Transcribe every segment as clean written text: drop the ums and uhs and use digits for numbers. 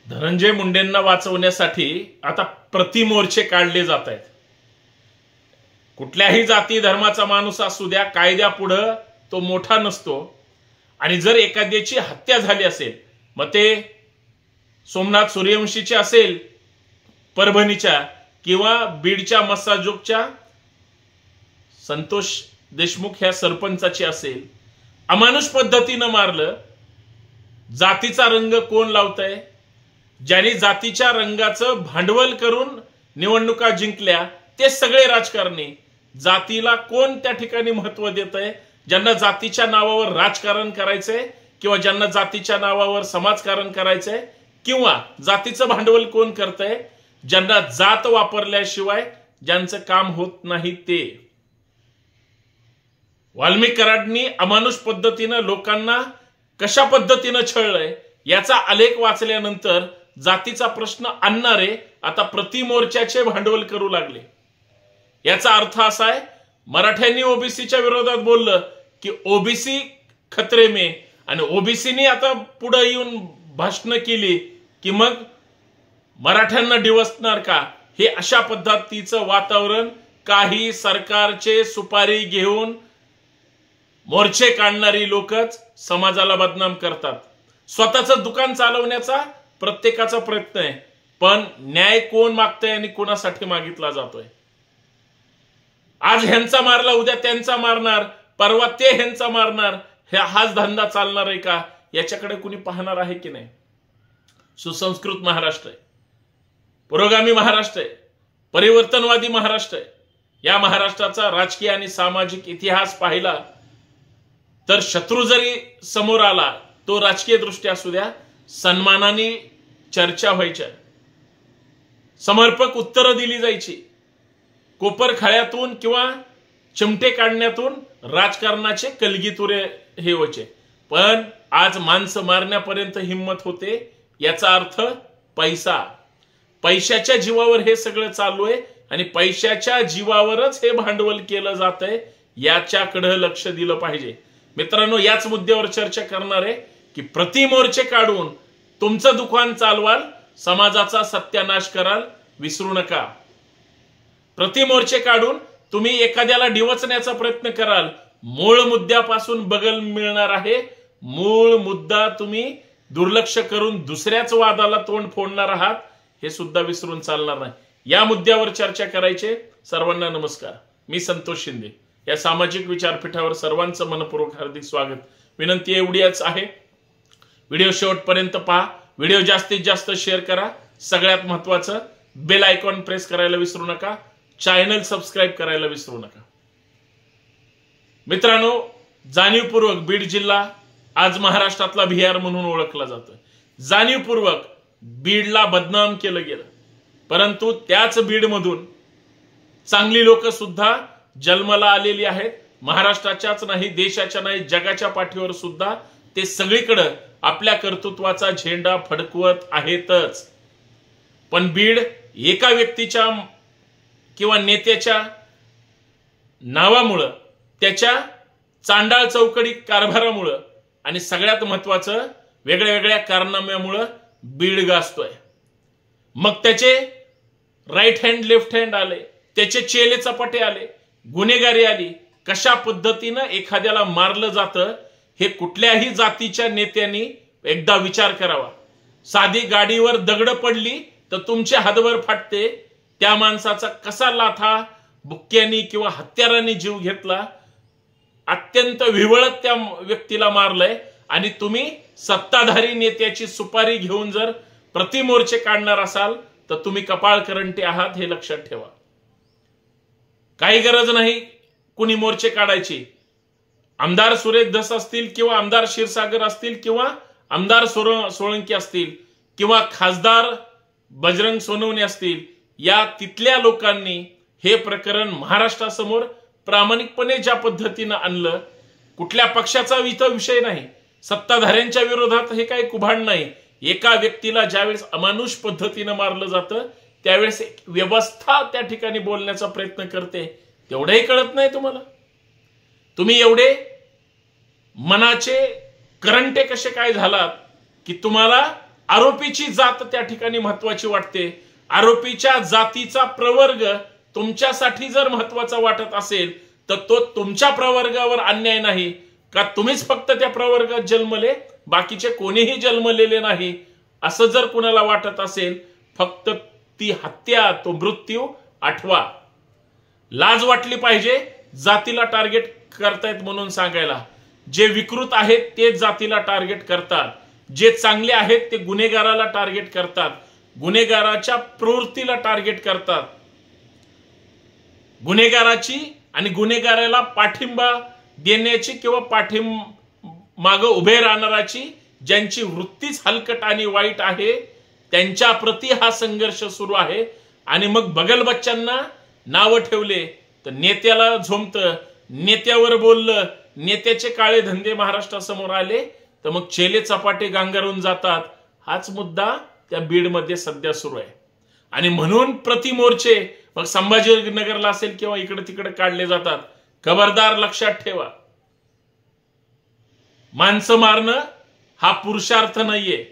धनंजय मुंडेंना वाचवण्यासाठी आता प्रतिमोर्चे काढले जात आहेत। कुठल्याही जाती धर्माचा माणूस असू द्या, कायद्यापुढे तो मोठा नसतो। आणि जर एखाद्याची हत्या झाली असेल, मग ते सोमनाथ सूर्यवंशीचे असेल परभणीच्या, किंवा बीडच्या मस्साजोगच्या संतोष देशमुख ह्या सरपंचाची असेल, अमानुष पद्धतीने मारलं। जातीचा रंग कोण लावतंय? ज्यांनी जातीच्या रंगाचं भांडवल करून निवडणुका जिंकल्या ते सगळे राजकारणी। जातीला कोण त्या ठिकाणी महत्व देतंय? ज्यांना जातीच्या नावावर राजकारण करायचंय, किंवा ज्यांना जातीच्या नावावर समाजकारण करायचंय, किंवा जातीचं भांडवल कोण करतंय? ज्यांना जात वापरल्याशिवाय ज्यांचं काम होत नाही ते। वाल्मिक कराडांनी अमानुष पद्धतीने लोकांना कशा पद्धतीने छळलंय याचा आलेख वाचल्यानंतर जातीचा प्रश्न आणणारे आता प्रतिमोर्चाचे भांडवल करू लागले। याचा अर्थ असा आहे, मराठ्यांनी ओबीसीच्या विरोधात बोललं की ओबीसी खतरे में, आणि ओबीसीनी आता पुढे येऊन भाषण केली की मग मराठ्यांना डिवचणार का? हे अशा पद्धतीचं वातावरण काही सरकारचे सुपारी घेऊन मोर्चे काढणारी लोकच समाजाला बदनाम करतात। स्वतःचं दुकान चालवण्याचा प्रत्येकाचा प्रयत्न आहे, पण न्याय कोण मागतंय आणि कोणासाठी मागितला जातोय? आज ह्यांचा मारला, उद्या त्यांचा मारणार, परवा ते ह्यांचा मारणार, हाच धंदा चालणार आहे का? याच्याकडे कुणी पाहणार आहे की नाही? सुसंस्कृत महाराष्ट्र आहे, पुरोगामी महाराष्ट्र आहे, परिवर्तनवादी महाराष्ट्र आहे। या महाराष्ट्राचा राजकीय आणि सामाजिक इतिहास पाहिला तर शत्रू जरी समोर आला, तो राजकीय दृष्ट्या असू द्या, सन्मानाने चर्चा व्हायच्या, समर्पक उत्तरं दिली जायची, कोपर खळ्यातून किंवा चिमटे काढण्यातून राजकारणाचे कलगीतुरे हे व्हायचे। पण आज माणसं मारण्यापर्यंत हिम्मत होते, याचा अर्थ पैसा, पैशाच्या जीवावर हे सगळं चालू आहे, आणि पैशाच्या जीवावरच हे भांडवल केलं जातंय। याच्याकडे लक्ष दिलं पाहिजे। मित्रांनो, याच मुद्द्यावर चर्चा करणार आहे की प्रतिमोर्चे काढून तुमचं दुकान चालवाल, समाजाचा सत्यानाश कराल, विसरू नका। प्रतिमोर्चे काढून तुम्ही एखाद्याला डिवचण्याचा प्रयत्न कराल, मूळ मुद्द्यापासून बगल मिळणार आहे। मूळ मुद्दा तुम्ही दुर्लक्ष करून दुसऱ्याच वादाला तोंड फोडणार आहात, हे सुद्धा विसरून चालणार नाही। या मुद्द्यावर चर्चा करायचे। सर्वांना नमस्कार, मी संतोष शिंदे। या सामाजिक विचारपीठावर सर्वांचं मनपूर्वक हार्दिक स्वागत। विनंती एवढीच आहे, व्हिडिओ शेवटपर्यंत पहा, व्हिडिओ जास्तीत जास्त शेअर करा, सगळ्यात महत्त्वाचं बेल आयकॉन प्रेस करायला विसरू नका, चॅनल सबस्क्राइब करायला विसरू नका। मित्रांनो, जाणीवपूर्वक बीड जिल्हा आज महाराष्ट्रातला बिहार म्हणून ओळखला जातोय। जाणीवपूर्वक बीडला बदनाम केलं गेलं, परंतु त्याच बीडमधून चांगली लोक सुद्धा जन्माला आलेली आहेत। महाराष्ट्राच्याच नाही, देशाच्या नाही, जगाच्या पाठीवर सुद्धा ते सगळीकडे आपल्या कर्तृत्वाचा झेंडा फडकवत आहेतच। पण बीड एका व्यक्तीच्या किंवा नेत्याच्या नावामुळे, त्याच्या चांडाळ चौकडी कारभारामुळे, आणि सगळ्यात महत्त्वाचं वेगळ्या वेगळ्या कारनाम्यामुळे बीड गाजतोय। मग त्याचे राईट हँड लेफ्ट हँड आले, त्याचे चेले चपाटे आले, गुन्हेगारी आली। कशा पद्धतीने एखाद्याला मारलं जातं हे कुठल्याही जातीच्या नेत्यांनी एकदा विचार करावा। साधी गाडीवर दगड पडली तर तुमचे हातभर फाटते, त्या माणसाचा कसा लाथा बुक्क्यांनी किंवा हत्यारांनी जीव घेतला, अत्यंत विवळत त्या व्यक्तीला मारलंय, आणि तुम्ही सत्ताधारी नेत्याची सुपारी घेऊन जर प्रतिमोर्चे काढणार असाल तर तुम्ही कपाळकरंटी आहात, हे लक्षात ठेवा। काही गरज नाही कुणी मोर्चे काढायची। आमदार सुरेश धस असतील, किंवा आमदार क्षीरसागर असतील, किंवा आमदार सोळंकी असतील, किंवा खासदार बजरंग सोनवणे असतील, या तिथल्या लोकांनी हे प्रकरण महाराष्ट्रासमोर प्रामाणिकपणे ज्या पद्धतीने आणलं, कुठल्या पक्षाचा इथं विषय नाही, सत्ताधाऱ्यांच्या विरोधात हे काही कुभांड नाही। एका व्यक्तीला ज्यावेळेस अमानुष पद्धतीने मारलं जातं त्यावेळेस व्यवस्था त्या ठिकाणी बोलण्याचा प्रयत्न करते, तेवढंही कळत नाही तुम्हाला। तुम्ही एवढे मनाचे करंटे कसे काय झालात की तुम्हाला आरोपीची जात त्या ठिकाणी महत्वाची वाटते. आरोपीच्या जातीचा प्रवर्ग तुमच्यासाठी जर महत्वाचा वाटत असेल तर तो तुमच्या प्रवर्गावर अन्याय नाही का, तुम्हीच फक्त त्या प्रवर्गात जन्मले, बाकीचे कोणीही जन्मलेले नाही असं जर कुणाला वाटत असेल, फक्त ती हत्या, तो मृत्यू आठवा. लाज वाटली पाहिजे जातीला टार्गेट करतायत म्हणून सांगायला. जे विकृत आहेत तेच जातीला टार्गेट करतात, जे चांगले आहेत ते गुन्हेगाराला टार्गेट करतात, गुन्हेगाराच्या प्रवृत्तीला टार्गेट करतात. गुन्हेगाराची आणि गुन्हेगाराला पाठिंबा देण्याची किंवा मागे उभे राहणाराची ज्यांची वृत्तीच हलकट आणि वाईट आहे त्यांच्या प्रती हा संघर्ष सुरू आहे. आणि मग बगलबच्च्यांना नाव ठेवले तर नेत्याला झोमतं, नेत्यावर बोललं, नेत्याचे काळे धंदे महाराष्ट्रासमोर आले तर मग चेले चपाटे गांगारून जातात. हाच मुद्दा त्या बीडमध्ये सध्या सुरू आहे. आणि म्हणून प्रतिमोर्चे मग संभाजीनगरला असेल किंवा इकडे तिकडे काढले जातात. खबरदार, लक्षात ठेवा, माणसं मारणं हा पुरुषार्थ नाहीये.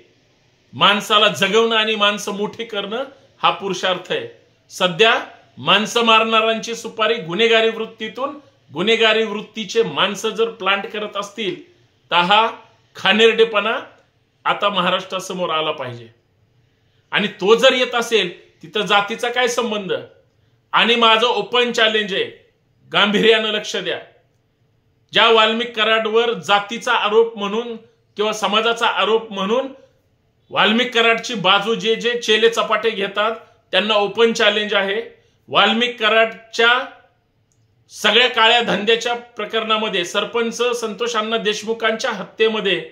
माणसाला जगवणं आणि माणसं मोठी करणं हा पुरुषार्थ आहे. सध्या माणसं मारणाऱ्यांची सुपारी गुन्हेगारी वृत्तीतून, गुन्हेगारी वृत्तीचे माणसं जर प्लांट करत असतील तर हा खानेरडेपणा आता महाराष्ट्रासमोर आला पाहिजे. आणि तो जर येत असेल तिथं जातीचा काय संबंध. आणि माझं ओपन चॅलेंज आहे, गांभीर्यानं लक्ष द्या. ज्या वाल्मिक कराडवर जातीचा आरोप म्हणून किंवा समाजाचा आरोप म्हणून वाल्मिक कराडची बाजू जे जे चेले चपाटे घेतात त्यांना ओपन चॅलेंज आहे. वाल्मिक कराडच्या सगळ्या काळ्या धंद्याच्या प्रकरणामध्ये, सरपंच संतोष अण्णा देशमुखांच्या हत्येमध्ये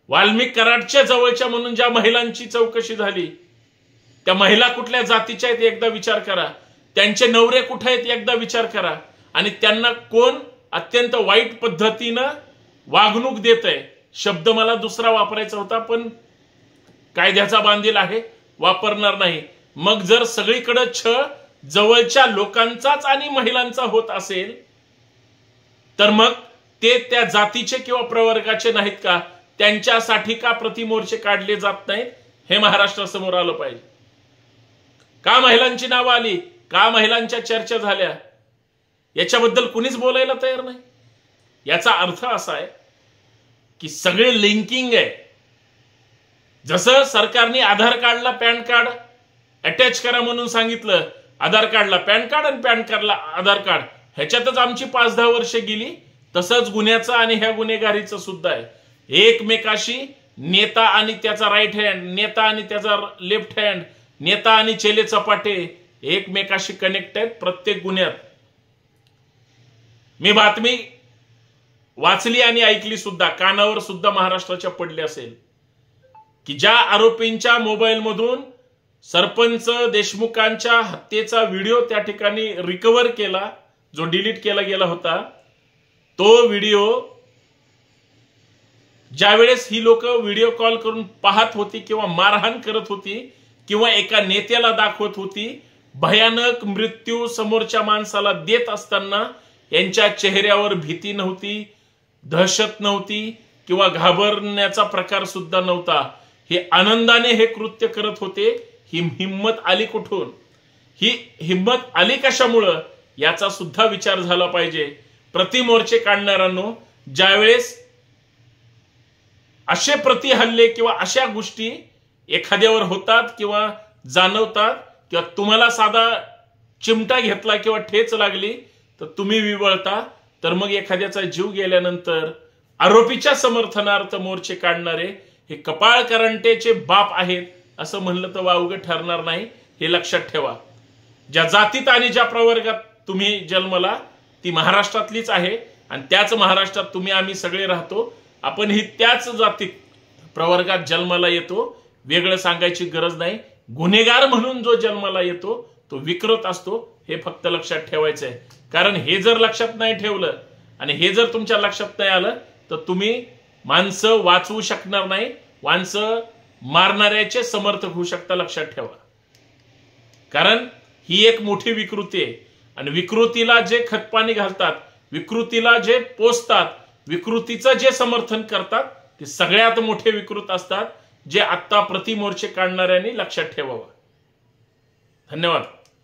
वाल्मिक कराडच्या जवळच्या म्हणून ज्या महिलांची चौकशी झाली, त्या महिला कुठल्या जातीच्या आहेत एकदा विचार करा. त्यांचे नवरे कुठे आहेत एकदा विचार करा. आणि त्यांना कोण अत्यंत वाईट पद्धतीनं वागणूक देत आहे. शब्द मला दुसरा वापरायचा होता पण कायद्याचा बांधील आहे, वापरणार नाही. मग जर सगळीकडे जवळच्या लोकांचाच आणि महिलांचा होत असेल तर मग ते त्या जातीचे किंवा प्रवर्गाचे नाहीत का? त्यांच्यासाठी का प्रतिमोर्चे काढले जात नाहीत हे महाराष्ट्रासमोर आलं पाहिजे. का महिलांची नावं आली, का महिलांच्या चर्चा झाल्या, याच्याबद्दल कुणीच बोलायला तयार नाही. याचा अर्थ असा आहे की सगळे लिंकिंग आहे. जसं सरकारने आधार कार्डला पॅन कार्ड अटॅच करा म्हणून सांगितलं, आधार कार्डला पॅन कार्ड आणि पॅन कार्डला आधार कार्ड, ह्याच्यातच आमची 5-10 वर्ष गेली. तसंच गुन्ह्याचं आणि ह्या गुन्हेगारीचं सुद्धा आहे. एकमेकाशी नेता आणि त्याचा राईट हँड, नेता आणि त्याचा लेफ्ट हँड, नेता आणि चेले चपाटे एकमेकाशी कनेक्ट आहेत प्रत्येक गुन्ह्यात. मी बातमी वाचली आणि ऐकली सुद्धा, कानावर सुद्धा महाराष्ट्राच्या पडली असेल की ज्या आरोपींच्या मोबाईल मधून सरपंच देशमुखांच्या हत्येचा व्हिडिओ त्या ठिकाणी रिकव्हर केला, जो डिलीट केला गेला होता, तो व्हिडिओ ज्यावेळेस ही लोक व्हिडिओ कॉल करून पाहत होती किंवा मारहाण करत होती किंवा एका नेत्याला दाखवत होती, भयानक मृत्यू समोरच्या माणसाला देत असताना यांच्या चेहऱ्यावर भीती नव्हती, दहशत नव्हती किंवा घाबरण्याचा प्रकार सुद्धा नव्हता. हे आनंदाने हे कृत्य करत होते. ही हिम्मत आली कुठून, ही हिम्मत आली कशामुळं, याचा सुद्धा विचार झाला पाहिजे. प्रतिमोर्चे काढणाऱ्यांनो, ज्यावेळेस असे प्रतिहल्ले किंवा अशा गोष्टी एखाद्यावर होतात किंवा जाणवतात किंवा तुम्हाला साधा चिमटा घेतला किंवा ठेच लागली तर तुम्ही विवळता, तर मग एखाद्याचा जीव गेल्यानंतर आरोपीच्या समर्थनार्थ मोर्चे काढणारे हे कपाळ करंटेचे बाप आहेत असं म्हणलं तर वावगं ठरणार नाही. हे लक्षात ठेवा. ज्या जातीत आणि ज्या प्रवर्गात तुम्ही जन्मला ती महाराष्ट्रातलीच आहे आणि त्याच महाराष्ट्रात तुम्ही आम्ही सगळे राहतो. आपण ही त्याच जातीत प्रवर्गात जन्माला येतो, वेगळं सांगायची गरज नाही. गुन्हेगार म्हणून जो जन्माला येतो तो विकृत असतो, हे फक्त लक्षात ठेवायचं आहे. कारण हे जर लक्षात नाही ठेवलं आणि हे जर तुमच्या लक्षात नाही आलं तर तुम्ही माणसं वाचवू शकणार नाही, माणसं मारणाऱ्याचे समर्थक होऊ शकता. लक्षात ठेवा. कारण ही एक मोठी विकृती आहे आणि विकृतीला जे खतपाणी घालतात, विकृतीला जे पोसतात, विकृतीचं जे समर्थन करतात ते सगळ्यात मोठे विकृत असतात. जे आत्ता प्रतिमोर्चे काढणाऱ्यांनी लक्षात ठेवावं. धन्यवाद.